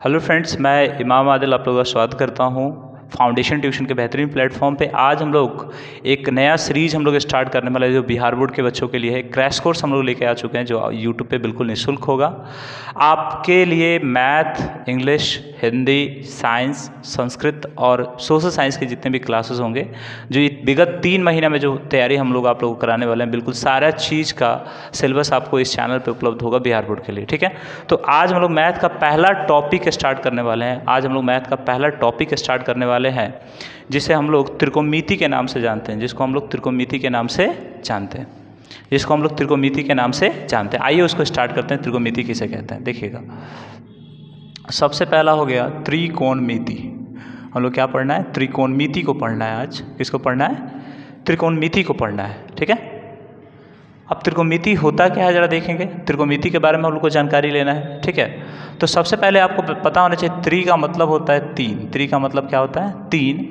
Hello friends, मैं इमाम आदिल आप लोगों का स्वागत करता हूं फाउंडेशन ट्यूशन के बेहतरीन प्लेटफॉर्म पे। आज हम लोग एक नया सीरीज हम लोग स्टार्ट करने वाले हैं जो बिहार बोर्ड के बच्चों के लिए है। क्रैश कोर्स हम लोग लेके आ चुके हैं जो यूट्यूब पे बिल्कुल निःशुल्क होगा आपके लिए। Math, English, Hindi, science, Sanskrit और सोशल साइंस के जितने भी क्लासेस होंगे, जो विगत 3 महीना में जो तैयारी हम लोग आप लोगों को कराने वाले हैं, बिल्कुल सारा चीज़ का सिलेबस आपको इस चैनल पे उपलब्ध होगा बिहार बोर्ड के लिए। ठीक है, तो आज हम लोग मैथ का पहला टॉपिक स्टार्ट करने वाले हैं। आज हम लोग मैथ का पहला टॉपिक स्टार्ट करने वाले हैं जिसे हम लोग त्रिकोणमिति के नाम से जानते हैं, जिसको हम लोग त्रिकोणमिति के नाम से जानते हैं, जिसको हम लोग त्रिकोणमिति के नाम से जानते हैं। आइए उसको स्टार्ट करते हैं। त्रिकोणमिति किसे कहते हैं देखिएगा। सबसे पहला हो गया त्रिकोणमिति। हम लोग क्या पढ़ना है? त्रिकोणमिति को पढ़ना है। आज किसको पढ़ना है? त्रिकोणमिति को पढ़ना है। ठीक है, अब त्रिकोणमिति होता क्या है जरा देखेंगे। त्रिकोणमिति के बारे में हम लोग को जानकारी लेना है। ठीक है, तो सबसे पहले आपको पता होना चाहिए त्रि का मतलब होता है तीन। त्रि का मतलब क्या होता है? तीन।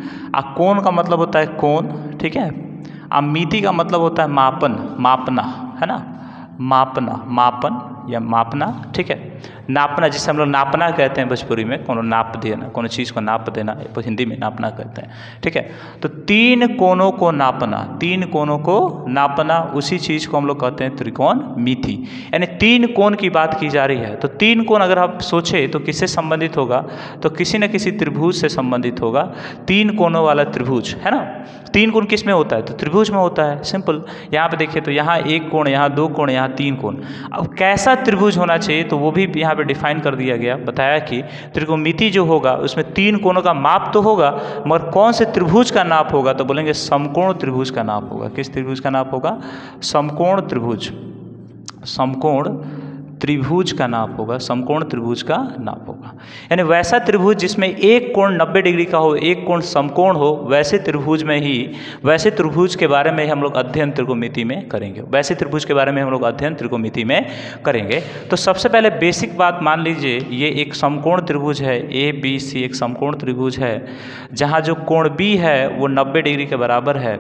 कोण का मतलब होता है कोण। ठीक है, मिति का मतलब होता है मापन, मापना, है ना, मापना, मापन या मापना। ठीक है, नापना जिसे हम लोग नापना कहते हैं भोजपुरी में, कोनो नाप देना, कोनो चीज़ को नाप देना, हिंदी में नापना कहते हैं। ठीक है, तो तीन कोणों को नापना, तीन कोणों को नापना, उसी चीज़ को हम लोग कहते हैं त्रिकोणमिति। यानी तीन कोण की बात की जा रही है। तो तीन कोण अगर आप सोचे तो किससे संबंधित होगा? तो किसी न किसी त्रिभुज से संबंधित होगा। तीन कोणों वाला त्रिभुज, है ना। तीन कोण किस में होता है? तो त्रिभुज में होता है। सिंपल, यहाँ पे देखिए तो यहाँ एक कोण, यहाँ दो कोण, यहाँ तीन कोण। अब कैसा त्रिभुज होना चाहिए तो वो भी यहाँ पे डिफाइन कर दिया गया। बताया कि त्रिकोणमिति जो होगा उसमें तीन कोणों का माप तो होगा, मगर कौन से त्रिभुज का नाप होगा? तो बोलेंगे समकोण त्रिभुज का नाप होगा। किस त्रिभुज का नाप होगा? समकोण त्रिभुज, समकोण त्रिभुज का नाप होगा, समकोण त्रिभुज का नाप होगा। यानी वैसा त्रिभुज जिसमें एक कोण 90 डिग्री का हो, एक कोण समकोण हो, वैसे त्रिभुज में ही, वैसे त्रिभुज के बारे में हम लोग अध्ययन त्रिकोणमिति में करेंगे। वैसे त्रिभुज के बारे में हम लोग अध्ययन त्रिकोणमिति में करेंगे। तो सबसे पहले बेसिक बात मान लीजिए, ये एक समकोण त्रिभुज है, ABC एक समकोण त्रिभुज है, जहाँ जो कोण B है वो 90 डिग्री के बराबर है,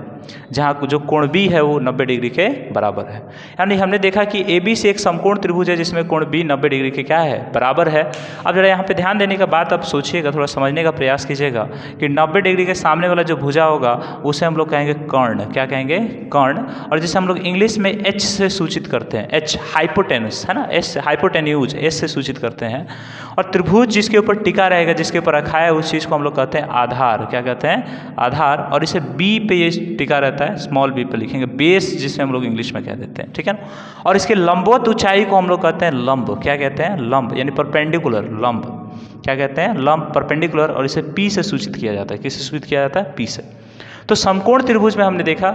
जहाँ जो कोण B है वो 90 डिग्री के बराबर है। यानी हमने देखा कि ABC एक समकोण त्रिभुज है जिसमें कोण B 90 डिग्री के क्या है? बराबर है। अब जरा यहाँ पे ध्यान देने का बात आप सोचिएगा, थोड़ा समझने का प्रयास कीजिएगा कि 90 डिग्री के सामने वाला जो भुजा होगा उसे हम लोग कहेंगे कर्ण। क्या कहेंगे? कर्ण। और जिसे हम लोग इंग्लिश में H से सूचित करते हैं, H हाइपोटेनस, है ना, H हाइपोटेन्यूज, S से सूचित करते हैं। और त्रिभुज जिसके ऊपर टिका रहेगा, जिसके ऊपर रखा है, उस चीज़ को हम लोग कहते हैं आधार। क्या कहते हैं? आधार। और इसे B पे ये टिका रहता है, स्मॉल b पे लिखेंगे, बेस जिसे हम लोग इंग्लिश में कह देते हैं। ठीक है ना। और इसके लंबवत ऊंचाई को हम लोग कहते हैं लंब। क्या कहते हैं? लंब, यानी परपेंडिकुलर, लंब। क्या कहते हैं? लंब, परपेंडिकुलर। और इसे P से सूचित किया जाता है। किससे सूचित किया जाता है? P से। तो समकोण त्रिभुज में हमने देखा,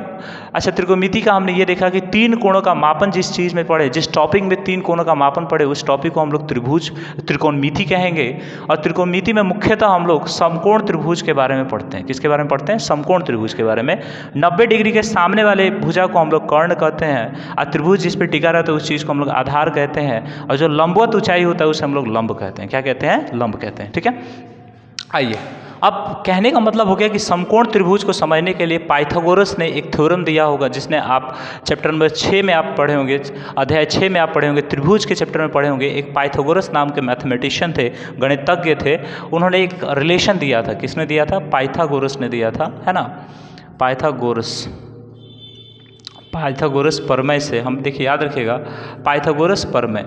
अच्छा त्रिकोणमिति का हमने ये देखा कि तीन कोणों का मापन जिस चीज़ में पड़े, जिस टॉपिक में तीन कोणों का मापन पड़े, उस टॉपिक को हम लोग त्रिभुज, त्रिकोणमिति कहेंगे। और त्रिकोणमिति में मुख्यतः हम लोग समकोण त्रिभुज के बारे में पढ़ते हैं। किसके बारे में पढ़ते हैं? समकोण त्रिभुज के बारे में। 90 डिग्री के सामने वाले भुजा को हम लोग कर्ण कहते हैं, और त्रिभुज जिस पर टिका रहता है उस चीज़ को हम लोग आधार कहते हैं, और जो लंबवत ऊंचाई होता है उसे हम लोग लंब कहते हैं। क्या कहते हैं? लंब कहते हैं। ठीक है, आइए अब कहने का मतलब हो गया कि समकोण त्रिभुज को समझने के लिए पाइथागोरस ने एक थ्योरम दिया होगा, जिसने आप चैप्टर नंबर 6 में आप पढ़े होंगे, अध्याय 6 में आप पढ़े होंगे, त्रिभुज के चैप्टर में पढ़े होंगे। एक पाइथागोरस नाम के मैथमेटिशियन थे, गणितज्ञ थे, उन्होंने एक रिलेशन दिया था। किसने दिया था? पाइथागोरस ने दिया था, है ना। पाइथागोरस, पाइथागोरस प्रमेय से हम देखिए, याद रखिएगा, पाइथागोरस प्रमेय।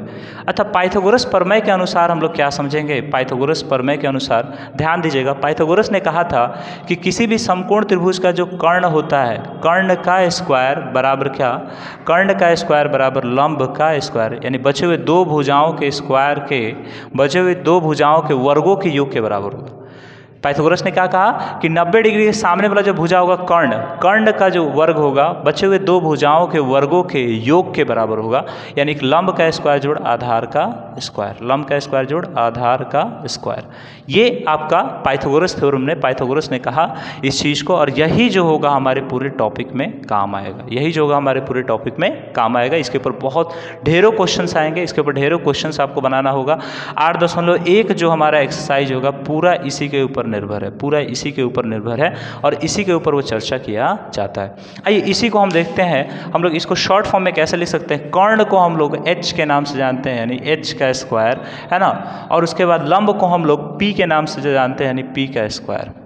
अच्छा, पाइथागोरस प्रमेय के अनुसार हम लोग क्या समझेंगे? पाइथागोरस प्रमेय के अनुसार ध्यान दीजिएगा, पाइथागोरस ने कहा था कि किसी भी समकोण त्रिभुज का जो कर्ण होता है, कर्ण का स्क्वायर बराबर क्या? कर्ण का स्क्वायर बराबर लंब का स्क्वायर, यानी बचे हुए दो भुजाओं के स्क्वायर के, बचे हुए दो भुजाओं के वर्गों के योग के बराबर होगा। पाइथागोरस ने क्या कहा कि 90 डिग्री के सामने वाला जो भुजा होगा कर्ण, कर्ण का जो वर्ग होगा बचे हुए दो भुजाओं के वर्गों के योग के बराबर होगा। यानी कि लंब का स्क्वायर जोड़ आधार का स्क्वायर, लंब का स्क्वायर जोड़ आधार का स्क्वायर। ये आपका पाइथागोरस थ्योरम ने, पाइथागोरस ने कहा इस चीज़ को, और यही जो होगा हमारे पूरे टॉपिक में काम आएगा। यही जो होगा हमारे पूरे टॉपिक में काम आएगा। इसके ऊपर बहुत ढेरों क्वेश्चंस आएंगे, इसके ऊपर ढेरों क्वेश्चंस आपको बनाना होगा। 8.1 जो हमारा एक्सरसाइज होगा पूरा इसी के ऊपर निर्भर है, पूरा इसी के ऊपर निर्भर है और इसी के ऊपर वो चर्चा किया जाता है। आइए इसी को हम देखते हैं, हम लोग इसको शॉर्ट फॉर्म में कैसे लिख सकते हैं। कर्ण को हम लोग h के नाम से जानते हैं, यानी h का स्क्वायर, है ना, और उसके बाद लंब को हम लोग p के नाम से जानते हैं, यानी p का स्क्वायर,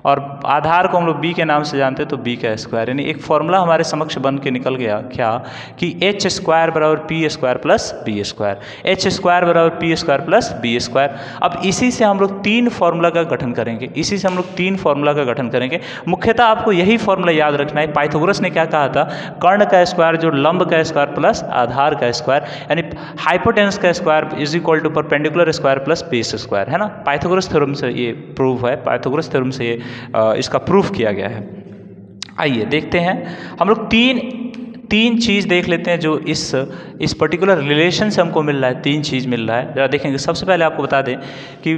और आधार को हम लोग b के नाम से जानते हैं तो b का स्क्वायर। यानी एक फॉर्मूला हमारे समक्ष बन के निकल गया क्या कि h स्क्वायर बराबर P square plus B square, h square बराबर P square plus B square. अब इसी से हम लोग 3 फार्मूला का गठन करेंगे, इसी से हम लोग 3 फार्मूला का गठन करेंगे। मुख्यतः आपको यही फार्मूला याद रखना है। पाइथागोरस ने क्या कहा था, कर्ण का स्क्वायर जो लंब का स्क्वायर प्लस आधार का स्क्वायर, यानी हाइपोटेनस का square is equal to perpendicular square plus base square, है ना। पाइथागोरस थ्योरम से ये प्रूव है, पाइथागोरस थ्योरम से ये इसका प्रूफ किया गया है। आइए देखते हैं, हम लोग तीन चीज़ देख लेते हैं जो इस पर्टिकुलर रिलेशन से हमको मिल रहा है। 3 चीज़ मिल रहा है, जरा देखेंगे। सबसे पहले आपको बता दें कि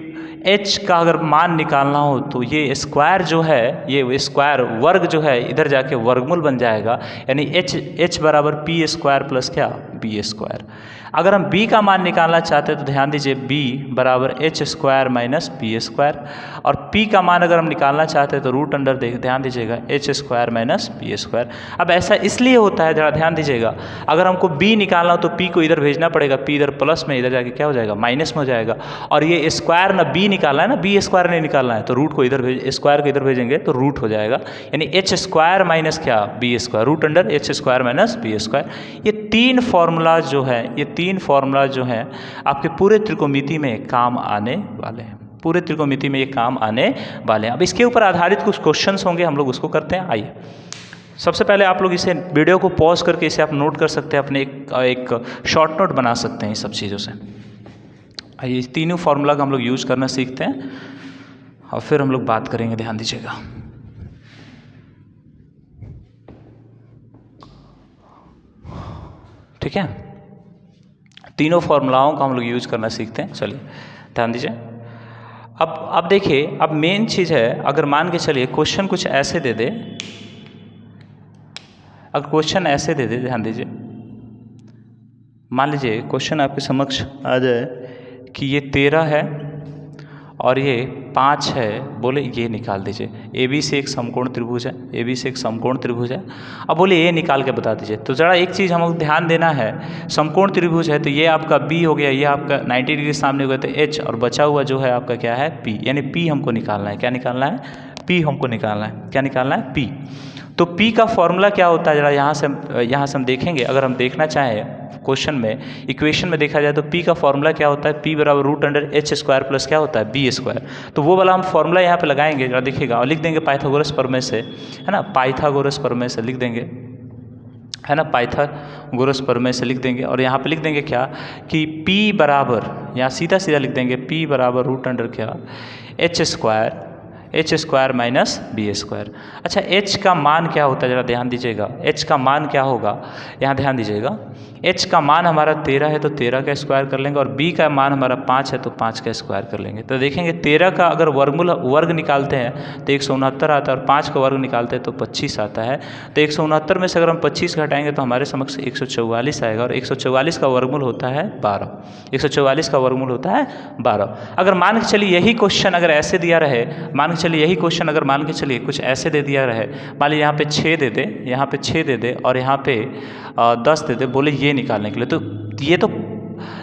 h का अगर मान निकालना हो तो ये स्क्वायर जो है, ये स्क्वायर वर्ग जो है इधर जाके वर्गमूल बन जाएगा, यानी h बराबर पी स्क्वायर प्लस क्या बी स्क्वायर। अगर हम b का मान निकालना चाहते हैं तो ध्यान दीजिए b बराबर h square minus b square, और p का मान अगर हम निकालना चाहते हैं तो रूट अंडर ध्यान दीजिएगा h square minus b square. अब ऐसा इसलिए होता है, जरा ध्यान दीजिएगा, अगर हमको b निकालना हो तो p को इधर भेजना पड़ेगा, p इधर प्लस में, इधर जाके क्या हो जाएगा माइनस में हो जाएगा, और ये स्क्वायर ना b निकालना है ना, b स्क्वायर नहीं निकालना है, तो रूट को इधर स्क्वायर को इधर भेजेंगे तो रूट हो जाएगा, यानी h स्क्वायर माइनस क्या b square, root under h square minus b square. ये 3 फार्मूला जो है, ये 3 फार्मूला जो हैं आपके पूरे त्रिकोणमिति में काम आने वाले हैं, पूरे त्रिकोणमिति में ये काम आने वाले हैं। अब इसके ऊपर आधारित कुछ क्वेश्चंस होंगे, हम लोग उसको करते हैं। आइए सबसे पहले आप लोग इसे वीडियो को पॉज करके इसे आप नोट कर सकते हैं, अपने एक शॉर्ट नोट बना सकते हैं इन सब चीज़ों से। आइए इस तीनों फार्मूला का हम लोग यूज करना सीखते हैं और फिर हम लोग बात करेंगे, ध्यान दीजिएगा। ठीक है, तीनों फार्मूलाओं का हम लोग यूज करना सीखते हैं। चलिए ध्यान दीजिए। अब देखिए, अब मेन चीज़ है, अगर मान के चलिए क्वेश्चन कुछ ऐसे दे दे, अगर क्वेश्चन ऐसे दे दे, ध्यान दीजिए, मान लीजिए क्वेश्चन आपके समक्ष आ जाए कि ये 13 है और ये 5 है, बोले ये निकाल दीजिए। ए बी से एक समकोण त्रिभुज है, ए बी से एक समकोण त्रिभुज है, अब बोले ये निकाल के बता दीजिए। तो ज़रा एक चीज़ हमको ध्यान देना है, समकोण त्रिभुज है तो ये आपका बी हो गया, ये आपका 90 डिग्री सामने हो गया तो एच, और बचा हुआ जो है आपका क्या है पी, यानी पी हमको निकालना है। क्या निकालना है? पी हमको निकालना है। क्या निकालना है? पी। तो P का फॉर्मूला क्या होता है, जरा यहाँ से हम देखेंगे। अगर हम देखना चाहें क्वेश्चन में, इक्वेशन में देखा जाए तो P का फॉर्मूला क्या होता है, P बराबर root under h square plus क्या होता है बी स्क्वायर। तो वो वाला हम फॉर्मूला यहाँ पे लगाएंगे, जरा देखिएगा, और लिख देंगे पाइथागोरस प्रमेय से, है ना, पाइथागोरस प्रमेय से लिख देंगे, है ना, पाइथागोरस प्रमेय से लिख देंगे। और यहाँ पे लिख देंगे क्या कि P बराबर, यहाँ सीधा सीधा लिख देंगे P बराबर रूट अंडर क्या h square minus b square. अच्छा, h का मान क्या होता है, जरा ध्यान दीजिएगा, h का मान क्या होगा, यहाँ ध्यान दीजिएगा, h का मान हमारा 13 है तो 13 का स्क्वायर कर लेंगे, और b का मान हमारा 5 है तो 5 का स्क्वायर कर लेंगे। तो देखेंगे 13 का अगर वर्ग निकालते हैं तो 169 आता है, और 5 का वर्ग निकालते हैं तो 25 आता है। तो 169 में से अगर हम 25 घटाएंगे तो हमारे समक्ष 144 आएगा, और 144 का वर्गमूल होता है 12। 144 का वर्गमूल होता है 12। अगर मान के चलिए यही क्वेश्चन अगर ऐसे दिया रहे, मान के चलिए यही क्वेश्चन अगर मान के चलिए कुछ ऐसे दे दिया रहे, मान लीजिए यहाँ पे 6 दे दे, यहाँ पे 6 दे दे, और यहाँ पे 10 दे दे, बोले ये निकालने के लिए, तो ये तो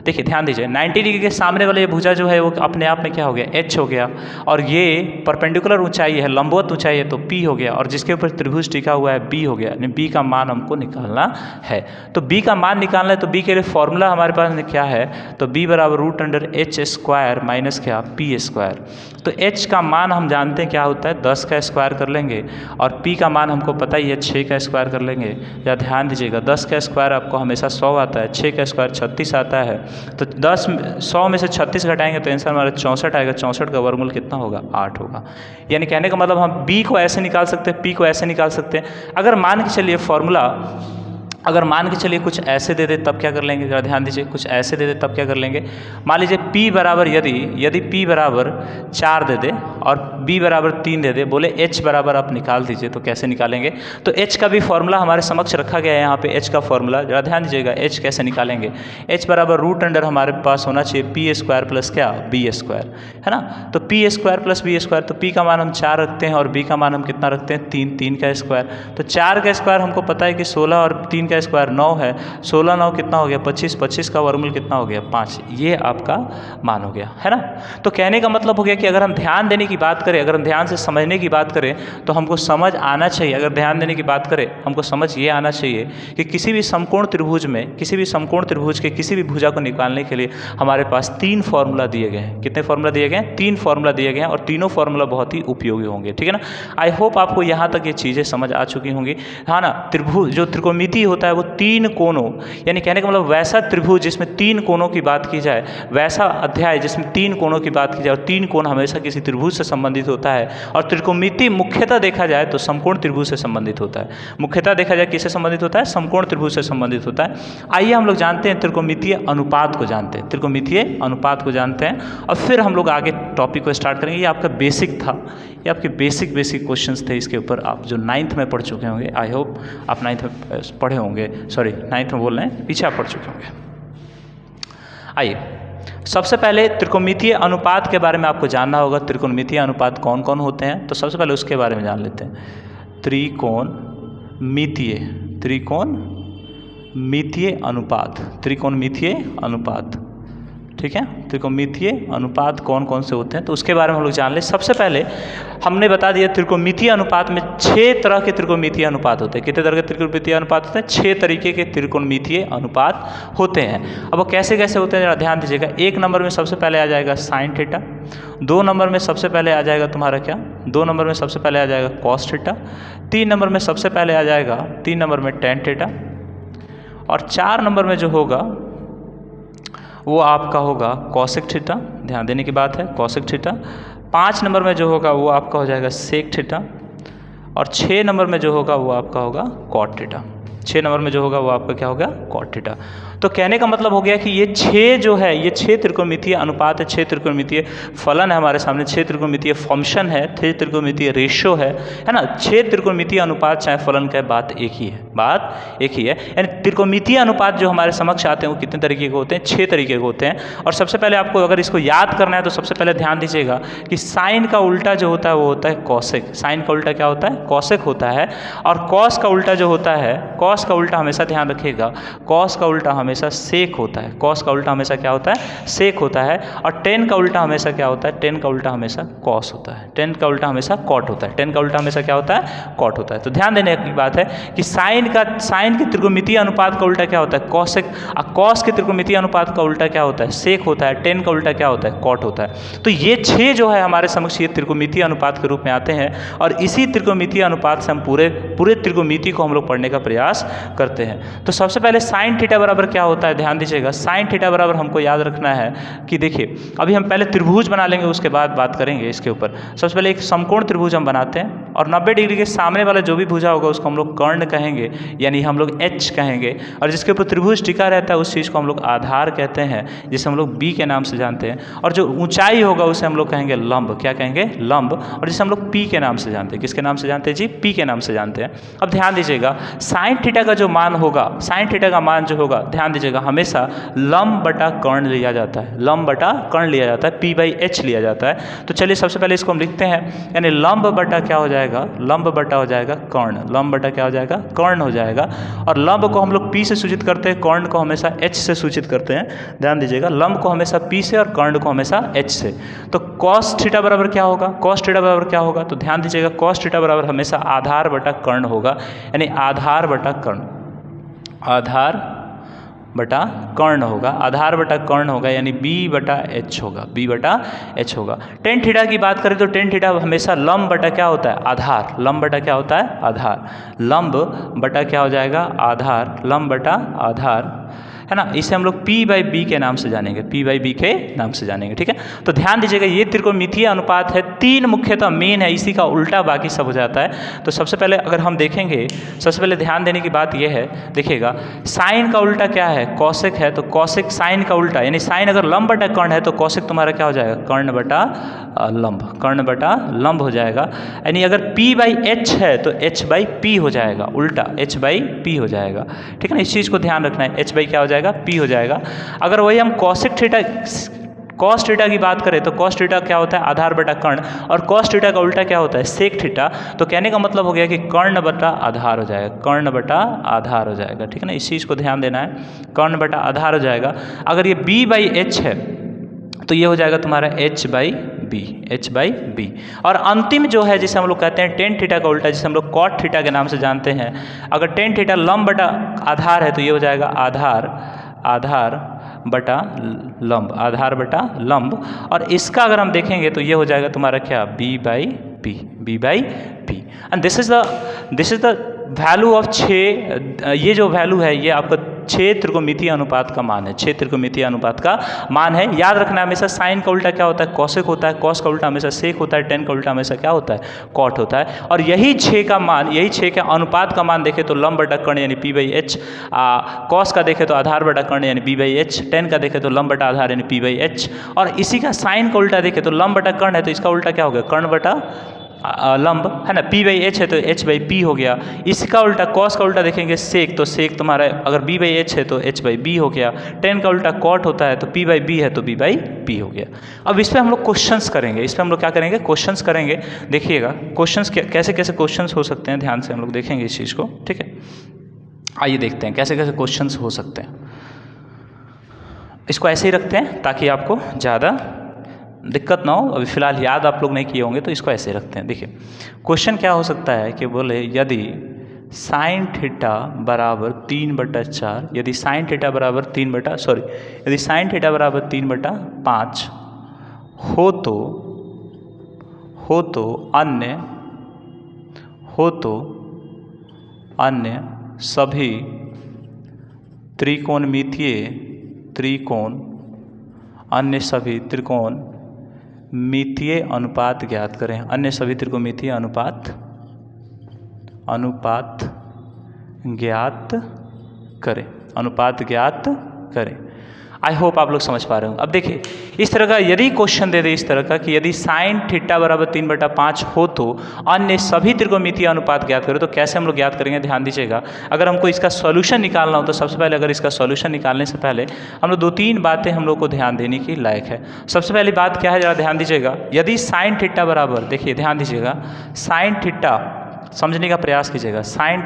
देखिए ध्यान दीजिए, 90 डिग्री के सामने वाले ये भुजा जो है वो अपने आप में क्या हो गया, h हो गया, और ये परपेंडिकुलर ऊंचाई है, लंबवत ऊंचाई है तो p हो गया, और जिसके ऊपर त्रिभुज टिका हुआ है b हो गया, यानी b का मान हमको निकालना है। तो b का मान निकालना है तो b के लिए फॉर्मूला हमारे पास क्या है, तो b बराबर root under h square minus क्या p स्क्वायर। तो h का मान हम जानते हैं क्या होता है, 10 का स्क्वायर कर लेंगे, और p का मान हमको पता ही है 6 का स्क्वायर कर लेंगे। या ध्यान दीजिएगा, 10 का स्क्वायर आपको हमेशा 100 आता है, 6 का स्क्वायर 36 आता है, तो 100 में से 36 घटाएंगे तो आंसर हमारा 64 आएगा। 64 का वर्गमूल कितना होगा, 8 होगा। यानी कहने का मतलब हम b को ऐसे निकाल सकते हैं, p को ऐसे निकाल सकते हैं। अगर मान के चलिए फॉर्मूला अगर मान के चलिए कुछ ऐसे दे दे तब क्या कर लेंगे, ज़रा ध्यान दीजिए, कुछ ऐसे दे दे तब क्या कर लेंगे। मान लीजिए P बराबर यदि P बराबर 4 दे दे और B बराबर 3 दे दे, बोले H बराबर आप निकाल दीजिए, तो कैसे निकालेंगे। तो H का भी फॉर्मूला हमारे समक्ष रखा गया है यहाँ पे, H का फॉर्मूला ज़रा ध्यान दीजिएगा। H कैसे निकालेंगे, H बराबर रूट अंडर हमारे पास होना चाहिए P स्क्वायर प्लस क्या, B स्क्वायर, है ना। तो P square plus B square, तो P का मान हम 4 रखते हैं और B का मान हम कितना रखते हैं, 3, 3 का स्क्वायर। तो 4 का स्क्वायर हमको पता है कि 16 और 3 का स्क्वायर 9 है, 16 9 कितना हो गया 25, 25 का वर्गमूल कितना हो गया 5, ये आपका मान हो गया, है ना। तो कहने का मतलब हो गया कि अगर हम ध्यान देने की बात करें, अगर हम ध्यान से समझने की बात करें तो हमको समझ आना चाहिए, अगर ध्यान देने की बात करें हमको समझ ये आना चाहिए कि किसी भी समकोण त्रिभुज में, किसी भी समकोण त्रिभुज के किसी भी भुजा को निकालने के लिए हमारे पास 3 फॉर्मूला दिए गए हैं। कितने फॉर्मूला दिए गए हैं, 3 फॉर्मूला दिए गए हैं और तीनों फॉर्मूला बहुत ही उपयोगी होंगे, ठीक है ना। आई होप आपको यहाँ तक ये चीज़ें समझ आ चुकी होंगी, हाँ ना। त्रिभुज जो त्रिकोणमिति होता है वो 3 कोणों, यानी कहने का मतलब वैसा त्रिभुज जिसमें 3 कोणों की बात की जाए, वैसा अध्याय जिसमें 3 कोणों की बात की जाए और 3 कोण हमेशा किसी त्रिभुज से संबंधित होता है। और त्रिकोणमिति मुख्यतः देखा जाए तो समकोण त्रिभुज से संबंधित होता है, मुख्यतः देखा जाए किससे संबंधित होता है, समकोण त्रिभुज से संबंधित होता है। आइए हम लोग जानते हैं त्रिकोणमितीय अनुपात को जानते हैं, त्रिकोणमितीय अनुपात को जानते हैं और फिर हम लोग आगे टॉपिक को स्टार्ट करेंगे। ये आपका बेसिक था, ये आपके बेसिक क्वेश्चंस थे, इसके ऊपर आप जो 9th में पढ़ चुके होंगे। आई होप आप 9th में पढ़े होंगे, सॉरी 9th में बोल रहे हैं, पीछे आप पढ़ चुके होंगे। आइए सबसे पहले त्रिकोणमितीय अनुपात के बारे में आपको जानना होगा। त्रिकोणमितीय अनुपात कौन कौन होते हैं, तो सबसे पहले उसके बारे में जान लेते हैं। त्रिकोणमितीय, त्रिकोणमितीय अनुपात, त्रिकोणमितीय अनुपात, ठीक है। त्रिकोणमितीय अनुपात कौन कौन से होते हैं तो उसके बारे में हम लोग जान लें। सबसे पहले हमने बता दिया त्रिकोणमितीय अनुपात में 6 तरह के त्रिकोणमितीय अनुपात होते हैं। कितने तरह के त्रिकोणमितीय अनुपात होते हैं, 6 तरीके के त्रिकोणमितीय अनुपात होते हैं। अब वो कैसे कैसे होते हैं ध्यान दीजिएगा। 1 नंबर में सबसे पहले आ जाएगा साइन थीटा, 2 नंबर में सबसे पहले आ जाएगा तुम्हारा क्या, 2 नंबर में सबसे पहले आ जाएगा कॉस थीटा, 3 नंबर में सबसे पहले आ जाएगा 3 नंबर में टेन थीटा और 4 नंबर में जो होगा वो आपका होगा कॉसेक थीटा, ध्यान देने की बात है, कॉसेक थीटा। 5 नंबर में जो होगा वो आपका हो जाएगा सेक थीटा और 6 नंबर में जो होगा वो आपका होगा कॉट थीटा। 6 नंबर में जो होगा वो आपका क्या होगा, कॉट थीटा। तो कहने का मतलब हो गया कि ये 6 जो है, ये 6 त्रिकोणमितीय अनुपात है, 6 त्रिकोणमितीय फलन है हमारे सामने, 6 त्रिकोणमितीय फंक्शन है, 6 त्रिकोणमितीय रेशियो है ना। 6 त्रिकोणमितीय अनुपात चाहे फलन का, बात एक ही है, बात एक ही है। यानी त्रिकोणमितीय अनुपात जो हमारे समक्ष आते हैं वो कितने तरीके के होते हैं, 6 तरीके के होते हैं। और सबसे पहले आपको अगर इसको याद करना है तो सबसे पहले ध्यान दीजिएगा कि साइन का उल्टा जो होता है वो होता है कॉसेक। साइन का उल्टा क्या होता है, कॉसेक होता है। और कॉस का उल्टा जो होता है, कॉस का उल्टा हमेशा ध्यान रखिएगा, कॉस का उल्टा हमेशा सेक होता है। कॉस का उल्टा हमेशा क्या होता है, सेक होता है। और टेन का उल्टा हमेशा क्या होता है, टेन का उल्टा हमेशा कॉस होता है। टेन का उल्टा हमेशा कॉट होता है। टेन का उल्टा हमेशा क्या होता है, कॉट होता है। तो ध्यान देने की बात है कि साइन के त्रिकोणमितीय अनुपात का उल्टा क्या होता है, कॉसेक। और कॉस के त्रिकोणमितीय अनुपात का उल्टा क्या होता है, सेक होता है। टेन का उल्टा क्या होता है, कॉट होता है। तो ये 6 जो है हमारे समक्ष ये त्रिकोणमितीय अनुपात के रूप में आते हैं और इसी त्रिकोणमितीय अनुपात से हम पूरे त्रिकोणमिति को हम लोग पढ़ने का प्रयास करते हैं। तो सबसे पहले साइन थीटा बराबर क्या होता है, ध्यान दीजिएगा। साइन थीटा बराबर हमको याद रखना है कि देखिए अभी हम पहले त्रिभुज बना लेंगे, उसके बाद बात करेंगे इसके ऊपर। सबसे पहले एक समकोण त्रिभुज हम बनाते हैं और 90 डिग्री के सामने वाला जो भी भुजा होगा उसको हम लोग कर्ण कहेंगे, यानी हम लोग एच कहेंगे। और जिसके ऊपर त्रिभुज टिका रहता है उस चीज़ को हम लोग आधार कहते हैं, जिसे हम लोग बी के नाम से जानते हैं। और जो ऊंचाई होगा उसे हम लोग कहेंगे लंब, क्या कहेंगे, लंब। और जिसे हम लोग पी के नाम से जानते हैं, किसके नाम से जानते हैं जी, पी के नाम से जानते हैं। अब ध्यान दीजिएगा साइन थीटा का जो मान होगा, साइन थीटा का मान जो होगा, ध्यान दीजिएगा हमेशा लंब बटा कर्ण लिया जाता है, लंब बटा कर्ण लिया जाता है, पी बाई एच लिया जाता है। तो चलिए सबसे पहले इसको हम लिखते हैं, यानी लंब बटा क्या हो जाएगा, लंब बटा हो जाएगा कर्ण, लंब बटा क्या हो जाएगा, कर्ण हो जाएगा। और लंब को हम लोग पी से सूचित करते हैं, कर्ण को हमेशा एच से सूचित करते हैं। ध्यान दीजिएगा लंब को हमेशा पी से और कर्ण को हमेशा एच से। तो कॉस थीटा बराबर क्या होगा, कॉस थीटा बराबर क्या होगा, तो ध्यान दीजिएगा कॉस थीटा बराबर हमेशा आधार बटा कर्ण होगा, यानी आधार बटा कर्ण, आधार बटा कर्ण होगा, आधार बटा कर्ण होगा, यानी b बटा h होगा, b बटा h होगा। टेन थीटा की बात करें तो टेन थीटा हमेशा लंब बटा क्या होता है, आधार, लंब बटा क्या होता है, आधार, लंब बटा क्या हो जाएगा, आधार, लंब बटा आधार, है ना, इसे हम लोग P बाई बी के नाम से जानेंगे, P बाई बी के नाम से जानेंगे, ठीक है। तो ध्यान दीजिएगा ये त्रिकोणमितीय अनुपात है, 3 मुख्यतः मेन है, इसी का उल्टा बाकी सब हो जाता है। तो सबसे पहले अगर हम देखेंगे, सबसे पहले ध्यान देने की बात यह है, देखिएगा साइन का उल्टा क्या है, कौशिक है, तो कौशिक साइन का उल्टा, यानी साइन अगर लंब बटा कर्ण है तो कौशिक तुम्हारा क्या हो जाएगा, कर्ण बटा लंब, कर्ण बटा लंब हो जाएगा। यानी अगर P बाई एच है तो H बाई P हो जाएगा, उल्टा H बाई P हो जाएगा, ठीक है ना, इस चीज़ को ध्यान रखना है, H बाई क्या हो जाएगा, P हो जाएगा। अगर वही हम कौशिक थीटा कॉस थीटा की बात करें तो कॉस थीटा क्या होता है, आधार बटा कर्ण, और कॉस थीटा का उल्टा क्या होता है, सेक थीटा। तो कहने का मतलब हो गया कि कर्ण बटा आधार हो जाएगा, कर्ण बटा आधार हो जाएगा, ठीक है ना, इस चीज़ को ध्यान देना है, कर्ण बटा आधार हो जाएगा। अगर ये B बाई एच है तो ये हो जाएगा तुम्हारा H by b, H by b. और अंतिम जो है जिसे हम लोग कहते हैं टेन थीटा का उल्टा, जिसे हम लोग कॉट थीटा के नाम से जानते हैं, अगर टेन थीटा लंब बटा आधार है तो ये हो जाएगा आधार बटा लंब, आधार बटा लंब। और इसका अगर हम देखेंगे तो ये हो जाएगा तुम्हारा क्या, B by P. And this is the value of 6, ये जो वैल्यू है ये आपका 6 त्रिकोणमितीय अनुपात का मान है, 6 त्रिकोणमितीय अनुपात का मान है। याद रखना हमेशा साइन का उल्टा क्या होता है, कौशिक होता है, कॉस का उल्टा हमेशा सेक होता है, टेन का उल्टा हमेशा क्या होता है, कॉट होता है। और यही 6 का मान, यही 6 के अनुपात का मान देखें तो लंब बटा कर्ण यानी P बाई एच, कॉस का देखें तो आधार बटा कर्ण यानी B बाई एच, टेन का देखें तो लंब बटा आधार यानी P बाई एच, और इसी का साइन का उल्टा देखें तो लंब बटा कर्ण है तो इसका उल्टा क्या हो गया, कर्ण बटा लंब, है ना, P बाई एच है तो H बाई P हो गया। इसका उल्टा कॉस का उल्टा देखेंगे सेक, तो सेक तुम्हारा अगर B बाई एच है तो H बाई बी हो गया। टेन का उल्टा कॉट होता है तो P बाई बी है तो B बाई पी हो गया। अब इस पर हम लोग क्वेश्चंस करेंगे, इस पर हम लोग क्या करेंगे, क्वेश्चंस करेंगे। देखिएगा क्वेश्चंस कैसे कैसे क्वेश्चंस हो सकते हैं, ध्यान से हम लोग देखेंगे इस चीज़ को, ठीक है। आइए देखते हैं कैसे कैसे क्वेश्चंस हो सकते हैं। इसको ऐसे ही रखते हैं ताकि आपको ज़्यादा दिक्कत ना हो, अभी फिलहाल याद आप लोग नहीं किए होंगे तो इसको ऐसे रखते हैं। देखिए क्वेश्चन क्या हो सकता है कि बोले यदि साइन थीटा बराबर 3/4, यदि साइन थीटा बराबर 3/5 हो तो अन्य सभी त्रिकोणमितीय अनुपात ज्ञात करें, अन्य सभी त्रिकोणमितीय अनुपात ज्ञात करें। आई होप आप लोग समझ पा रहे हो। अब देखिए इस तरह का यदि क्वेश्चन दे दे इस तरह का कि यदि साइन थीटा बराबर 3/5 हो तो अन्य सभी त्रिकोणमितीय अनुपात ज्ञात करें, तो कैसे हम लोग ज्ञात करेंगे, ध्यान दीजिएगा। अगर हमको इसका सॉल्यूशन निकालना हो तो सबसे पहले अगर इसका सॉल्यूशन निकालने से पहले हम लोग 2-3 बातें हम लोग को ध्यान देने की लायक है। सबसे पहली बात क्या है, जरा ध्यान दीजिएगा। यदि साइन थीटा बराबर, देखिए ध्यान दीजिएगा, साइन थीटा समझने का प्रयास कीजिएगा, साइन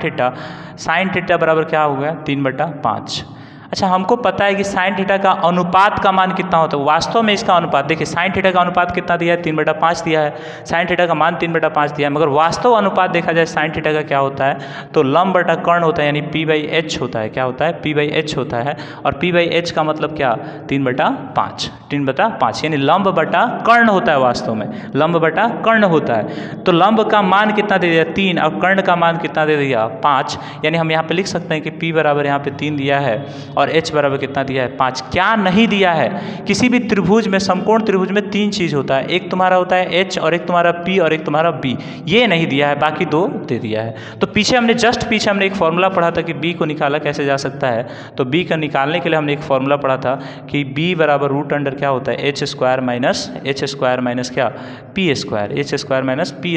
थीटा बराबर क्या हो गया, 3/5। अच्छा हमको पता है कि साइन थीटा का अनुपात का मान कितना होता है, वास्तव में इसका अनुपात देखिए, साइन थीटा का अनुपात कितना दिया है, 3/5 दिया है, साइन थीटा का मान 3/5 दिया है, मगर वास्तव अनुपात देखा जाए साइन थीटा का क्या होता है, तो लंब बटा कर्ण होता है, यानी P बाई एच होता है। क्या होता है, P बाई एच होता है। और P बाई एच का मतलब क्या, 3/5, यानी लंब बटा कर्ण होता है, वास्तव में लंब बटा कर्ण होता है। तो लंब का मान कितना दे दिया, 3, और कर्ण का मान कितना दे दिया, 5। यानी हम यहाँ पे लिख सकते हैं कि P बराबर यहाँ पे 3 दिया है और H बराबर कितना दिया है, 5। क्या नहीं दिया है, किसी भी त्रिभुज में, समकोण त्रिभुज में 3 चीज़ होता है, एक तुम्हारा होता है H और एक तुम्हारा P और एक तुम्हारा B, ये नहीं दिया है, बाकी 2 दे दिया है। तो पीछे हमने एक फॉर्मूला पढ़ा था कि B को निकाला कैसे जा सकता है। तो B का निकालने के लिए हमने एक फॉर्मूला पढ़ा था कि B बराबर रूट अंडर क्या होता है, H स्क्वायर माइनस क्या, P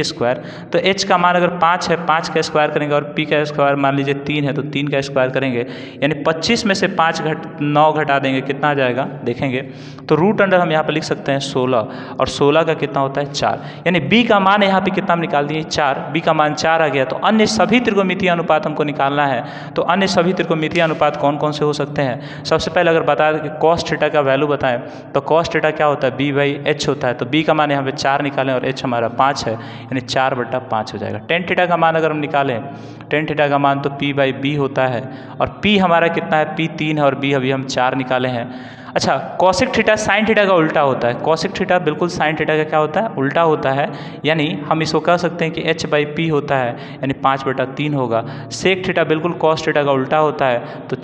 स्क्वायर। तो H का मान अगर 5 है, 5 का स्क्वायर करेंगे, और P का स्क्वायर मान लीजिए 3 है तो 3 का स्क्वायर करेंगे, यानी 25 में से 9 घटा देंगे, कितना आ जाएगा देखेंगे। तो रूट अंडर हम यहाँ पे लिख सकते हैं 16, और 16 का कितना होता है, 4। यानी B का मान यहाँ पे कितना हम निकाल दिए, 4। B का मान 4 आ गया। तो अन्य सभी त्रिकोणमितीय अनुपात हमको निकालना है। तो अन्य सभी त्रिकोणमितीय अनुपात कौन कौन से हो सकते हैं। सबसे पहले अगर बता दें कि कॉस थीटा का वैल्यू बताएं तो कॉस थीटा क्या होता है, B बाई एच होता है। तो B का मान यहाँ पे 4 निकालें और H हमारा 5 है, यानी 4/5 हो जाएगा। टेन थीटा का मान अगर हम निकालें टेन थीटा का मान तो P/B होता है, और P हमारा कितना है, P 3 है और B अभी हम 4 निकाले हैं। अच्छा, कॉसेक थीटा साइन थीटा का उल्टा होता है, कॉसेक थीटा बिल्कुल साइन थीटा का क्या होता है, उल्टा होता है, यानी हम इसको कह सकते हैं कि H/P होता है, यानी 5/3 होगा। सेक थीटा बिल्कुल कॉस थीटा का उल्टा होता है, तो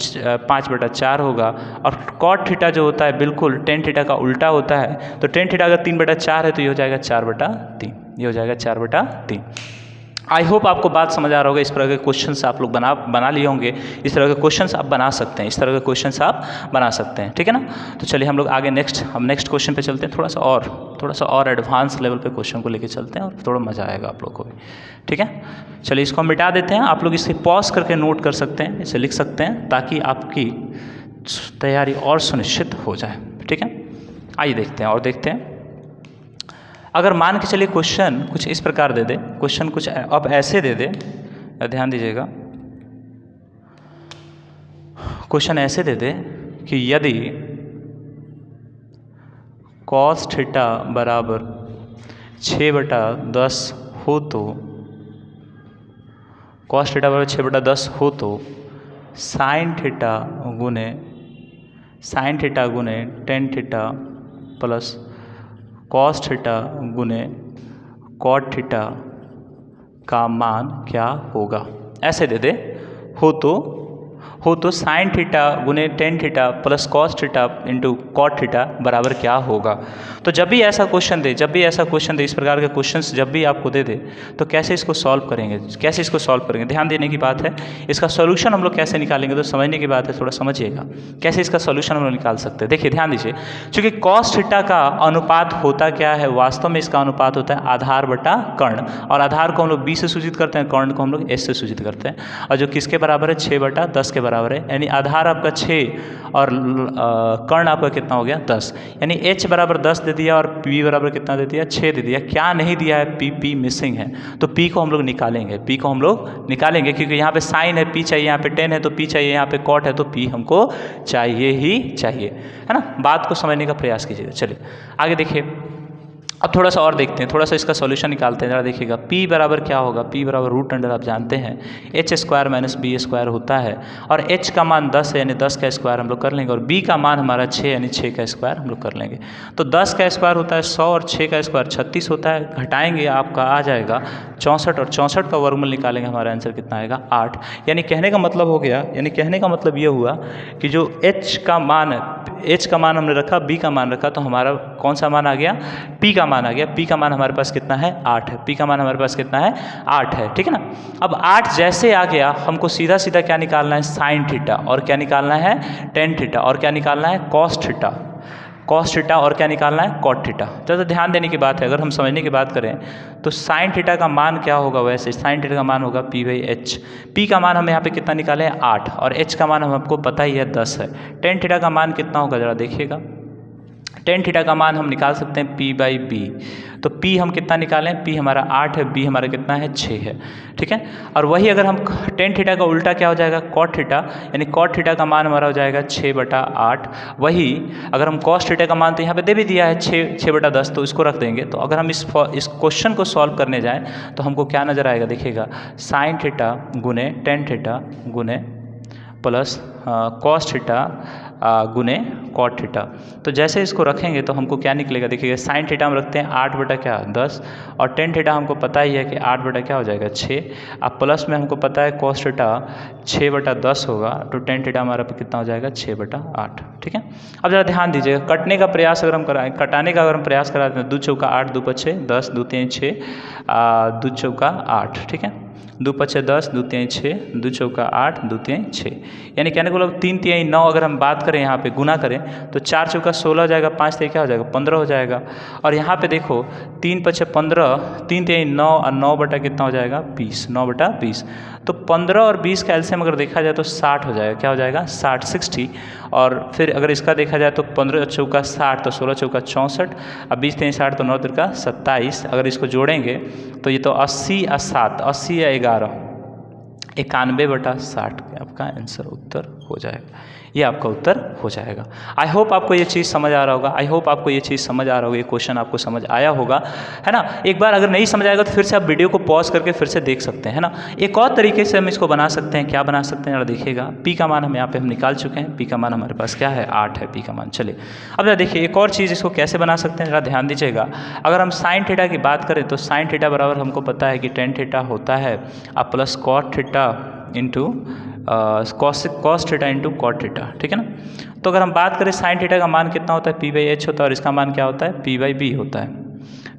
5/4 होगा। और कॉट थीटा जो होता है बिल्कुल टेन थीटा का उल्टा होता है, तो टेन थीटा अगर 3/4 है तो ये हो जाएगा 4/3, ये हो जाएगा 4/3। आई होप आपको बात समझ आ रहा होगा। इस तरह के क्वेश्चंस आप लोग बना लिए होंगे, इस तरह के क्वेश्चंस आप बना सकते हैं, इस तरह के क्वेश्चंस आप बना सकते हैं, ठीक है ना। तो चलिए हम लोग आगे हम नेक्स्ट क्वेश्चन पे चलते हैं, थोड़ा सा और एडवांस लेवल पे क्वेश्चन को लेके चलते हैं और थोड़ा मज़ा आएगा आप लोग को भी, ठीक है। चलिए इसको हम मिटा देते हैं, आप लोग इसे पॉज करके नोट कर सकते हैं, इसे लिख सकते हैं, ताकि आपकी तैयारी और सुनिश्चित हो जाए, ठीक है। आइए देखते हैं और देखते हैं। अगर मान के चलिए क्वेश्चन कुछ इस प्रकार दे दे, क्वेश्चन कुछ अब ऐसे दे दे, ध्यान दीजिएगा, क्वेश्चन ऐसे दे दे कि यदि कॉस थीटा बराबर 6/10 हो तो, कॉस थीटा बराबर 6/10 हो तो साइन थीटा गुने tan theta plus cos theta गुने कॉट थीटा का मान क्या होगा। ऐसे दे दे, हो तो साइन थीटा गुने tan theta plus cos theta into cot theta बराबर क्या होगा। तो जब भी ऐसा क्वेश्चन दे, इस प्रकार के क्वेश्चंस जब भी आपको दे दे, तो कैसे इसको सॉल्व करेंगे, ध्यान देने की बात है। इसका सॉल्यूशन हम लोग कैसे निकालेंगे, तो समझने की बात है, थोड़ा समझिएगा कैसे इसका सॉल्यूशन हम लोग निकाल सकते हैं। देखिए ध्यान दीजिए, चूँकि कॉस थीटा का अनुपात होता क्या है, वास्तव में इसका अनुपात होता है आधार बटा कर्ण, और आधार को हम लोग B से सूचित करते हैं, कर्ण को हम लोग S से सूचित करते हैं, और जो किसके बराबर है, 6/10 के बराबर है, यानी आधार आपका 6 और कर्ण आपका कितना हो गया, 10, यानी H बराबर 10 दे दिया और P बराबर कितना दे दिया, 6 दे दिया। क्या नहीं दिया है, P मिसिंग है, तो P को हम लोग निकालेंगे, क्योंकि यहाँ पे साइन है, P चाहिए, यहाँ पे टेन है तो P चाहिए, यहाँ पे कॉट है तो P हमको चाहिए ही चाहिए, है ना। बात को समझने का प्रयास कीजिएगा। चलिए आगे देखिए, अब थोड़ा सा और देखते हैं, थोड़ा सा इसका सॉल्यूशन निकालते हैं, जरा देखिएगा। P बराबर क्या होगा, P बराबर रूट अंडर आप जानते हैं H² - B² होता है, और H का मान 10 है, यानी 10 का स्क्वायर हम लोग कर लेंगे, और B का मान हमारा 6 यानी 6 का स्क्वायर हम लोग कर लेंगे। तो 10 का स्क्वायर होता है 100 और 6 का स्क्वायर 36 होता है, घटाएंगे आपका आ जाएगा 64, और 64 का वर्गमूल निकालेंगे, हमारा आंसर कितना आएगा, 8। यानी कहने का मतलब हो गया, ये हुआ कि जो H का मान हमने रखा, B का मान रखा, तो हमारा कौन सा मान आ गया, P का मान आ गया। P का मान हमारे पास कितना है, 8 है, P का मान हमारे पास कितना है, 8 है, ठीक है ना। अब 8 जैसे आ गया, हमको सीधा सीधा क्या निकालना है, साइन थीटा, और क्या निकालना है, टेन थीटा, और क्या निकालना है, कॉस थीटा, और क्या निकालना है, कॉट थीटा। ज़्यादा ध्यान देने की बात है, अगर हम समझने की बात करें तो साइन थीटा का मान क्या होगा, वैसे साइन थीटा का मान होगा P/H। P का मान हम यहाँ पे कितना निकाले हैं, 8, और H का मान हमको पता ही है 10 है। टेन थीटा का मान कितना होगा, ज़रा देखिएगा, टेन थीटा का मान हम निकाल सकते हैं P/B, तो P हम कितना निकालें, P हमारा 8 है, B हमारा कितना है, 6 है, ठीक है। और वही अगर हम टेन थीटा का उल्टा क्या हो जाएगा, कॉट थीटा, यानी कॉट थीटा का मान हमारा हो जाएगा 6/8। वही अगर हम कॉस थीटा का मान तो यहाँ पे दे भी दिया है 6/10, तो इसको रख देंगे। तो अगर हम इस क्वेश्चन को सॉल्व करने जाएँ तो हमको क्या नज़र आएगा, देखिएगा, साइन थीटा गुने टेन थीटा गुने प्लस कॉस थीटा गुने कॉट थीटा। तो जैसे इसको रखेंगे तो हमको क्या निकलेगा, देखिएगा, साइन थीटा हम रखते हैं 8/10, और टेन थीटा हमको पता ही है कि 8 क्या हो जाएगा, 6। अब प्लस में हमको पता है कॉस थीटा 6/10 होगा, तो टेन थीटा हमारा कितना हो जाएगा, 6/8, ठीक है। अब ज़रा ध्यान दीजिएगा, कटने का प्रयास अगर हम कराएं, कटाने का अगर हम प्रयास कराते हैं, 2 चौका 8, 2 5 10, 2 3 6, 2 चौका 8, ठीक है, 2 5 10, 2 3 6, 2 चौका 8, 2 3 6, यानी कहने को मतलब 3 3 9, अगर हम बात करें यहाँ पे गुना करें तो 4 चौका 16 हो जाएगा, 5 3 क्या हो जाएगा, 15 हो जाएगा। और यहाँ पे देखो 3 5 15, 3 3 9, और 9 बटा कितना हो जाएगा, 20, 9/20। तो 15 और 20 का एलसीएम अगर देखा जाए तो 60 हो जाएगा, क्या हो जाएगा, 60। और फिर अगर इसका देखा जाए तो 15 चौका 60, तो 16 चौका 64, अब 20 3 60, तो 9 3 27। अगर इसको जोड़ेंगे तो ये तो 80 और 7, 80 या 11, 91/60 आपका आंसर उत्तर हो जाएगा। ये आपका उत्तर हो जाएगा। आई होप आपको ये चीज़ समझ आ रहा होगा। आई होप आपको ये चीज़ समझ आ रहा होगा, ये क्वेश्चन आपको समझ आया होगा, है ना। एक बार अगर नहीं समझ आएगा तो फिर से आप वीडियो को पॉज करके फिर से देख सकते हैं, है ना। एक और तरीके से हम इसको बना सकते हैं। क्या बना सकते हैं, जरा देखिएगा। पी का मान हम यहाँ पे हम निकाल चुके हैं। पी का मान हमारे पास क्या है, 8 है पी का मान। चलिए अब जरा देखिए एक और चीज़, इसको कैसे बना सकते हैं, जरा ध्यान दीजिएगा। अगर हम साइन थीटा की बात करें तो साइन थीटा बराबर हमको पता है कि टेन थीटा होता है अब plus cot theta into cos theta into cot theta, ठीक है ना। तो अगर हम बात करें साइन थीटा का मान कितना होता है, p/h होता है, और इसका मान क्या होता है, p/b होता है।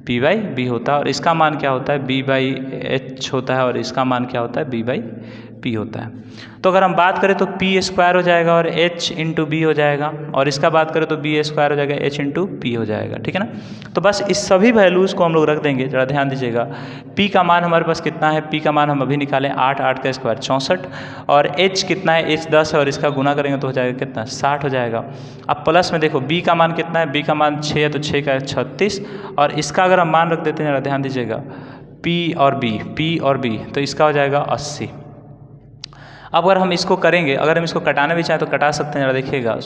p/b होता है और इसका मान क्या होता है, b/h होता है, और इसका मान क्या होता है, b/p होता है। तो अगर हम बात करें तो p² हो जाएगा और h इंटू बी हो जाएगा, और इसका बात करें तो b² हो जाएगा, h इंटू पी हो जाएगा, ठीक है ना। तो बस इस सभी वैल्यूज़ को हम लोग रख देंगे। जरा ध्यान दीजिएगा, p का मान हमारे पास कितना है, p का मान हम अभी निकालें 8, 8 का स्क्वायर 64, और h कितना है, h 10 है, और इसका गुना करेंगे तो हो जाएगा कितना, 60 हो जाएगा। अब प्लस में देखो b का मान कितना है, b का मान 6 है तो 6 का 36, और इसका अगर हम मान रख देते हैं, जरा ध्यान दीजिएगा, p और b तो इसका हो जाएगा 80। अब अगर हम इसको करेंगे, अगर हम इसको कटाना भी चाहें तो कटा सकते हैं। जरा देखिएगा,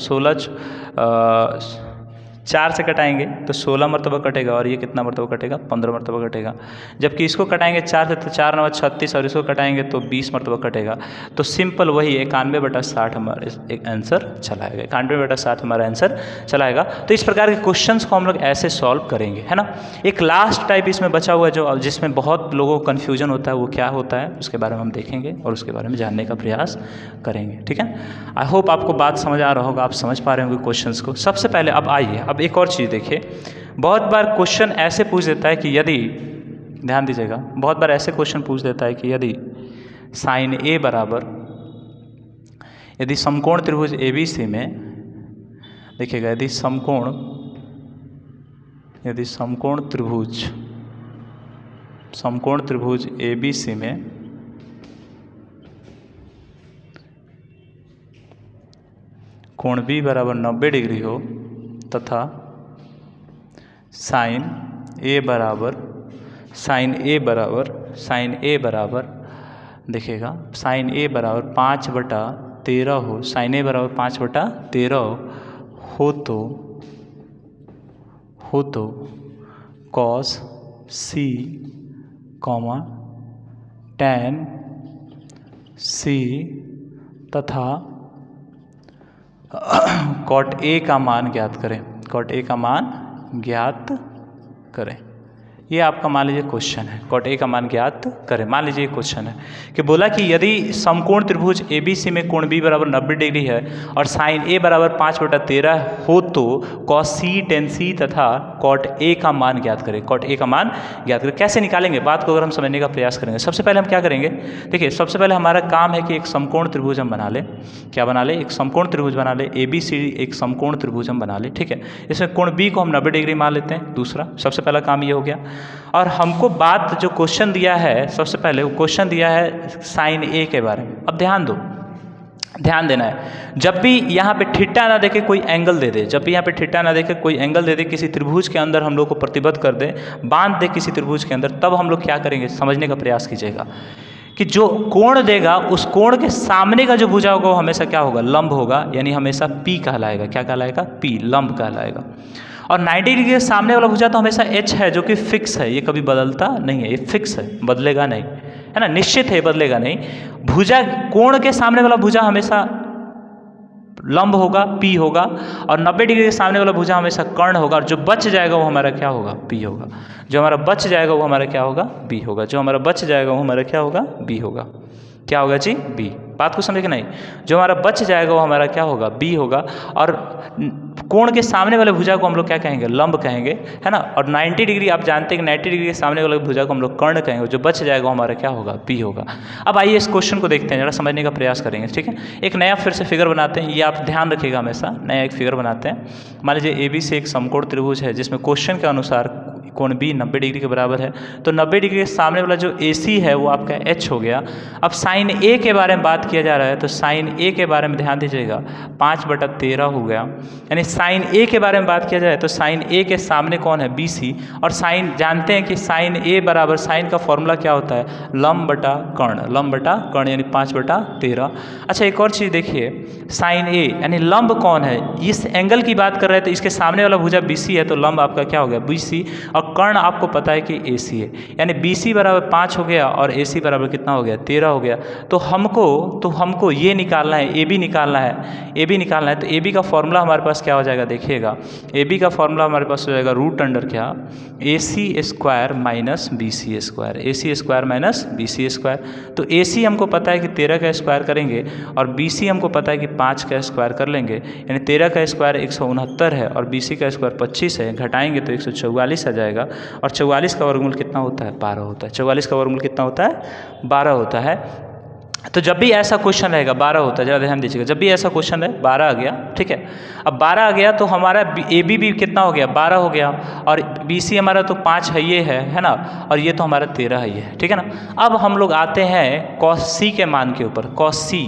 4 से कटाएंगे तो 16 मरतबा कटेगा, और ये कितना मरतबा कटेगा, 15 मरतबा कटेगा। जबकि इसको कटाएंगे 4 से तो 4 9 36, और इसको कटाएंगे तो 20 मरतबा कटेगा। तो सिंपल वही 91/60 हमारा एक आंसर चलाएगा। 91/60 हमारा आंसर चलाएगा। तो इस प्रकार के क्वेश्चंस को हम लोग ऐसे सॉल्व करेंगे, है ना। एक लास्ट टाइप इसमें बचा हुआ है जो जिसमें बहुत लोगों को कन्फ्यूजन होता है, वो क्या होता है उसके बारे में हम देखेंगे और उसके बारे में जानने का प्रयास करेंगे, ठीक है। आई होप आपको बात समझ आ रहा होगा, आप समझ पा रहे होंगे क्वेश्चंस को। सबसे पहले अब आइए, अब एक और चीज़ देखिए। बहुत बार क्वेश्चन ऐसे पूछ देता है कि यदि, ध्यान दीजिएगा, बहुत बार ऐसे क्वेश्चन पूछ देता है कि यदि साइन ए बराबर, यदि समकोण त्रिभुज ABC में, देखिएगा, यदि समकोण त्रिभुज ABC में कोण B बराबर 90 डिग्री हो तथा साइन ए बराबर देखिएगा, साइन ए बराबर 5/13 हो, साइन ए बराबर 5/13 हो तो कॉस C, tan C तथा कॉट A का मान ज्ञात करें, कॉट A का मान ज्ञात करें। ये आपका मान लीजिए क्वेश्चन है, कॉट A का मान ज्ञात करें। मान लीजिए क्वेश्चन है कि बोला कि यदि समकोण त्रिभुज ABC में कोण B बराबर 90 डिग्री है और साइन A बराबर 5/13 हो तो कॉस C, tan C तथा कॉट A का मान ज्ञात करें। कॉट A का मान ज्ञात करें। कैसे निकालेंगे, बात को अगर हम समझने का प्रयास करेंगे, सबसे पहले हम क्या करेंगे, देखिए, सबसे पहले हमारा काम है कि एक समकोण त्रिभुज हम बना लें। क्या बना लें, एक समकोण त्रिभुज बना लें। ABCD एक समकोण त्रिभुज हम बना लें, ठीक है। इसमें कोण B को हम 90 डिग्री मान लेते हैं। दूसरा, सबसे पहला काम ये हो गया। और हमको बात जो क्वेश्चन दिया है, सबसे पहले वो क्वेश्चन दिया है साइन ए के बारे में। अब ध्यान देना है, जब भी यहाँ पे थीटा ना देके कोई एंगल दे दे, जब भी यहाँ पे थीटा ना देके कोई एंगल दे दे, किसी त्रिभुज के अंदर हम लोग को प्रतिबद्ध कर दे, बांध दे किसी त्रिभुज के अंदर, तब हम लोग क्या करेंगे, समझने का प्रयास कीजिएगा कि जो कोण देगा उस कोण के सामने का जो भुजा होगा वो हमेशा क्या होगा, लंब होगा, यानी हमेशा P कहलाएगा। क्या कहलाएगा, P, लंब कहलाएगा। और 90 डिग्री के सामने वाला भुजा तो हमेशा H है, जो कि फिक्स है, ये कभी बदलता नहीं है, ये फिक्स है, बदलेगा नहीं, है ना, निश्चित है, बदलेगा नहीं। भुजा, कोण के सामने वाला भुजा हमेशा लंब होगा, P होगा, और 90 डिग्री के सामने वाला भुजा हमेशा कर्ण होगा, और जो बच जाएगा वो हमारा क्या होगा, P होगा। जो हमारा बच जाएगा वो हमारा क्या होगा, B होगा। जो हमारा बच जाएगा वो हमारा क्या होगा, B होगा। क्या होगा जी, B। बात को समझे कि नहीं, जो हमारा बच जाएगा वो हमारा क्या होगा, B होगा। और कोण के सामने वाले भुजा को हम लोग क्या कहेंगे, लंब कहेंगे, है ना। और 90 डिग्री, आप जानते हैं कि 90 डिग्री के सामने वाले भुजा को हम लोग कर्ण कहेंगे, जो बच जाएगा वो हमारा क्या होगा, B होगा। अब आइए इस क्वेश्चन को देखते हैं, जरा समझने का प्रयास करेंगे, ठीक है। एक नया फिर से फिगर बनाते हैं, ये आप ध्यान रखिएगा, हमेशा नया एक फिगर बनाते हैं। मान लीजिए AB से एक समकोण त्रिभुज है, जिसमें क्वेश्चन के अनुसार कोण बी 90 डिग्री के बराबर है। तो 90 डिग्री के सामने वाला जो AC है वो आपका H हो गया। अब साइन A के बारे में बात किया जा रहा है, तो साइन A के बारे में ध्यान दीजिएगा, 5/13 हो गया। यानी साइन A के बारे में बात किया जाए तो साइन A के सामने कौन है, BC। और साइन जानते हैं कि साइन A बराबर, साइन का फॉर्मूला क्या होता है, लंब बटा कर्ण, लंब बटा कर्ण यानी 5/13। अच्छा एक और चीज़ देखिए, साइन A यानी लंब कौन है, इस एंगल की बात कर रहे हैं तो इसके सामने वाला भुजा BC है, तो लंब आपका क्या हो गया, BC। और कर्ण आपको पता है कि AC है, यानी BC बराबर 5 हो गया और AC बराबर कितना हो गया, 13 हो गया। तो हमको ये निकालना है, AB निकालना है, AB निकालना है। तो AB का फॉर्मूला हमारे पास क्या हो जाएगा, देखिएगा AB का फॉर्मूला हमारे पास हो जाएगा √ क्या, AC² minus BC², AC² minus BC²। तो AC हमको पता है कि 13 का स्क्वायर करेंगे और BC हमको पता है कि 5 का स्क्वायर कर लेंगे, यानी 13 का स्क्वायर 169 है और BC का स्क्वायर 25 है, घटाएंगे तो 144 आ जाएगा। और 44 का वर्गमूल कितना होता है, 12 होता है। 44 का वर्गमूल कितना होता है, 12 होता है। तो जब भी ऐसा क्वेश्चन रहेगा 12 होता है, ज़रा ध्यान दीजिएगा, जब भी ऐसा क्वेश्चन है 12 आ गया, ठीक है। अब 12 आ गया तो हमारा AB भी कितना हो गया, 12 हो गया, और BC हमारा तो 5 है, ये है ना, और ये तो हमारा 13 है, ये है, ठीक है ना। अब हम लोग आते हैं cos C के मान के ऊपर, cos C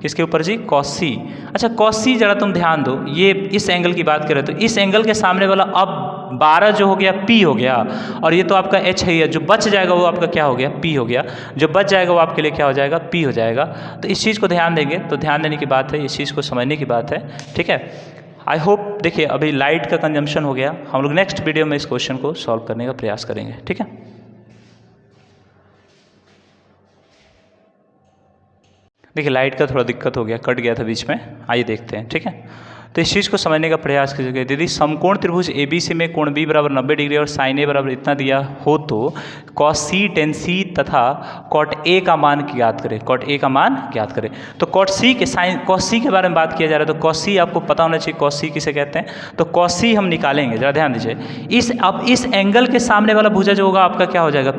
किसके ऊपर जी, cos C। अच्छा cos C जरा तुम ध्यान दो, ये इस एंगल की बात करें तो इस एंगल के सामने वाला अब 12 जो हो गया P हो गया, और ये तो आपका H है, जो बच जाएगा वो आपका क्या हो गया, P हो गया। जो बच जाएगा वो आपके लिए क्या हो जाएगा, P हो जाएगा। तो इस चीज़ को ध्यान देंगे, तो ध्यान देने की बात है, इस चीज़ को समझने की बात है, ठीक है। आई होप, देखिए अभी लाइट का कंजम्पशन हो गया, हम लोग नेक्स्ट वीडियो में इस क्वेश्चन को सॉल्व करने का प्रयास करेंगे, ठीक है। देखिए लाइट का थोड़ा दिक्कत हो गया, कट गया था बीच में, आइए देखते हैं, ठीक है। तो इस चीज़ को समझने का प्रयास कीजिएगा। यदि समकोण त्रिभुज ABC में कोण B बराबर 90 डिग्री और साइन A बराबर इतना दिया हो तो cos C tan C तथा cot A का मान ज्ञात करें, cot A का मान ज्ञात करें। तो cos C के बारे में बात किया जा रहा है, तो cos C आपको पता होना चाहिए, cos C किसे कहते हैं। तो cos C हम निकालेंगे, जरा ध्यान दीजिए। अब इस एंगल के सामने वाला भुजा जो होगा आपका क्या हो जाएगा,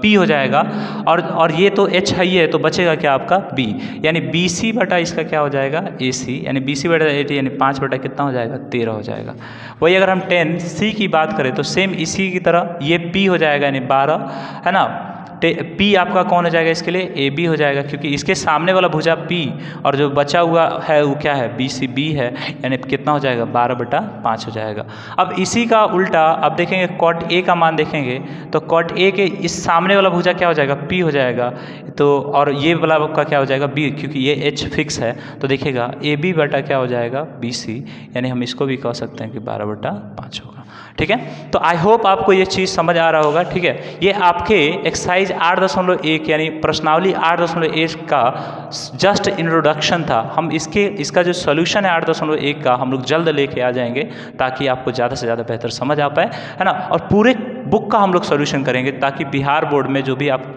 P हो जाएगा, और ये तो H है ही है, तो बचेगा क्या आपका B, यानी BC बटा इसका क्या हो जाएगा, AC, यानी BC बटा 80 यानी 5 बटा कितना हो जाएगा, 13 हो जाएगा। वही अगर हम tan C की बात करें तो सेम इसी की तरह ये P हो जाएगा, यानी 12 है ना। P आपका कौन हो जाएगा, इसके लिए AB हो जाएगा, क्योंकि इसके सामने वाला भुजा P और जो बचा हुआ है वो क्या है, BCB है, यानी कितना हो जाएगा, 12/5 हो जाएगा। अब इसी का उल्टा अब देखेंगे cot A का मान देखेंगे, तो cot A के इस सामने वाला भुजा क्या हो जाएगा, P हो जाएगा, तो और ये वाला आपका क्या हो जाएगा, B, क्योंकि ये H फिक्स है, तो देखिएगा AB बटा क्या हो जाएगा, BC, यानी हम इसको भी कह सकते हैं कि 12/5 होगा, ठीक है। तो आई होप आपको ये चीज़ समझ आ रहा होगा, ठीक है। ये आपके एक्सरसाइज 8.1 यानी प्रश्नावली 8.1 का जस्ट इंट्रोडक्शन था। हम इसका जो सोल्यूशन है 8.1 का हम लोग जल्द लेके आ जाएंगे, ताकि आपको ज़्यादा से ज़्यादा बेहतर समझ आ पाए, है ना। और पूरे बुक का हम लोग सोल्यूशन करेंगे, ताकि बिहार बोर्ड में जो भी आप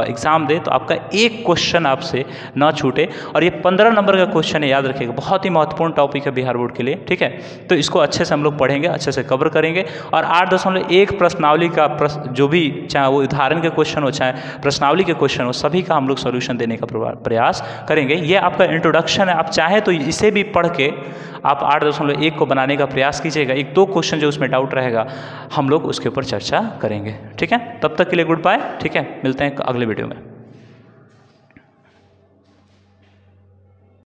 एग्ज़ाम दे तो आपका एक क्वेश्चन आपसे ना छूटे। और ये 15 नंबर का क्वेश्चन है, याद रखिएगा, बहुत ही महत्वपूर्ण टॉपिक है बिहार बोर्ड के लिए, ठीक है। तो इसको अच्छे से हम लोग पढ़ेंगे, अच्छे से कवर करेंगे, और 8.1 प्रश्नावली का जो भी, चाहे वो उदाहरण के क्वेश्चन हो चाहे प्रश्नावली के क्वेश्चन हो, सभी का हम लोग सोल्यूशन देने का प्रयास करेंगे। ये आपका इंट्रोडक्शन है, आप चाहें तो इसे भी पढ़ के आप 8.1 को बनाने का प्रयास कीजिएगा। 1-2 क्वेश्चन जो उसमें डाउट रहेगा हम लोग उसके ऊपर चर्चा करेंगे, ठीक है। तब तक के लिए गुड बाय, ठीक है, मिलते हैं अगले वीडियो में।